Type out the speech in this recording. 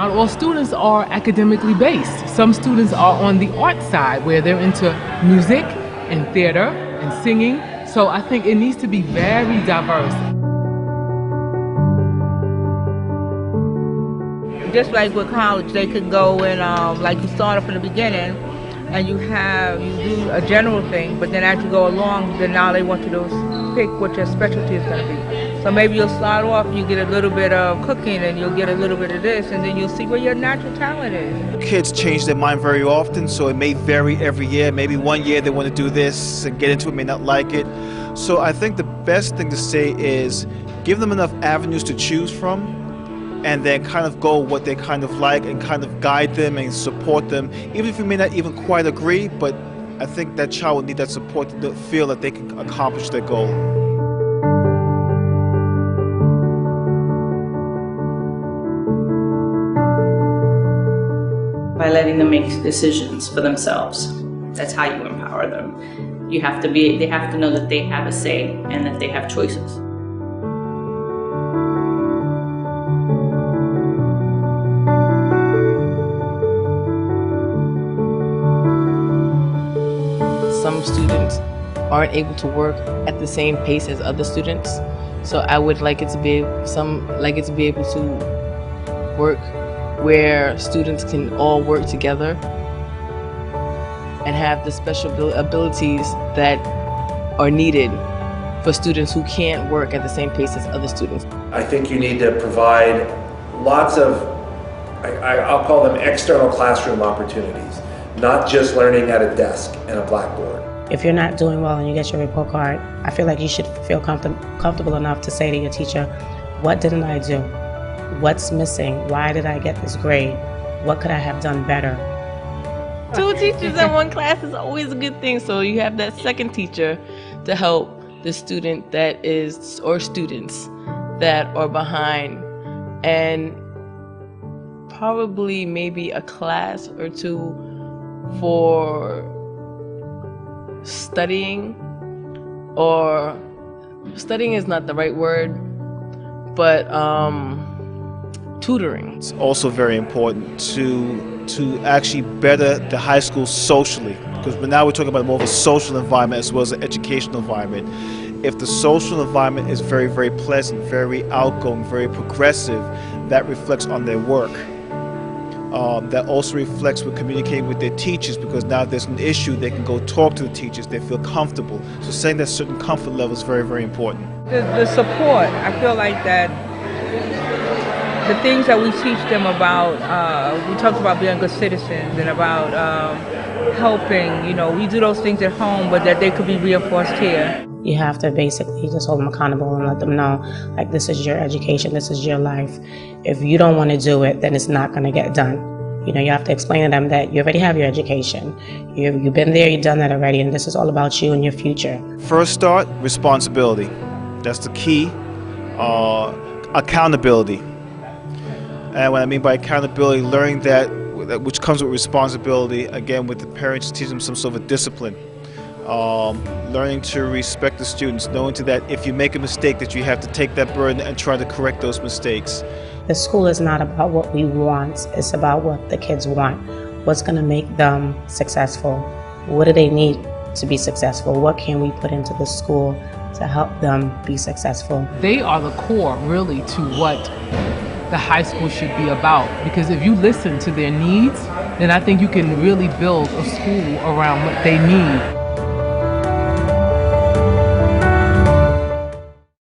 not all students are academically based. Some students are on the art side where they're into music and theater and singing. So I think it needs to be very diverse. Just like with college, they could go and like you start off in the beginning and you do a general thing, but then as you go along, then now they want you to pick what your specialty is going to be. So maybe you'll start off, you get a little bit of cooking and you'll get a little bit of this, and then you'll see where your natural talent is. Kids change their mind very often, so it may vary every year. Maybe one year they want to do this and get into it, may not like it. So I think the best thing to say is give them enough avenues to choose from, and then kind of go what they kind of like and kind of guide them and support them, even if you may not even quite agree. But I think that child will need that support to feel that they can accomplish their goal. By letting them make decisions for themselves. That's how you empower them. They have to know that they have a say and that they have choices. Some students aren't able to work at the same pace as other students, so I would like it to be able to work where students can all work together and have the special abilities that are needed for students who can't work at the same pace as other students. I think you need to provide lots of, I'll call them external classroom opportunities, not just learning at a desk and a blackboard. If you're not doing well and you get your report card, I feel like you should feel comfortable enough to say to your teacher, what didn't I do? What's missing? Why did I get this grade? What could I have done better? 2 teachers in one class is always a good thing, so you have that second teacher to help the student that is, or students that are behind, and probably maybe a class or 2 for studying, or studying is not the right word, but tutoring. It's also very important to actually better the high school socially, because now we're talking about more of a social environment as well as an educational environment. If the social environment is very, very pleasant, very outgoing, very progressive, that reflects on their work. That also reflects with communicating with their teachers, because now if there's an issue, they can go talk to the teachers, they feel comfortable. So setting that certain comfort level is very, very important. The support, I feel like that the things that we teach them about, we talked about being good citizens and about helping, we do those things at home, but that they could be reinforced here. You have to basically just hold them accountable and let them know, like, this is your education, this is your life. If you don't want to do it, then it's not going to get done. You have to explain to them that you already have your education. You've been there, you've done that already, and this is all about you and your future. First start, responsibility. That's the key. Accountability. And what I mean by accountability, learning that, which comes with responsibility, again, with the parents, teach them some sort of discipline. Learning to respect the students, knowing that if you make a mistake that you have to take that burden and try to correct those mistakes. The school is not about what we want, it's about what the kids want. What's going to make them successful? What do they need to be successful? What can we put into the school to help them be successful? They are the core, really, to what the high school should be about. Because if you listen to their needs, then I think you can really build a school around what they need.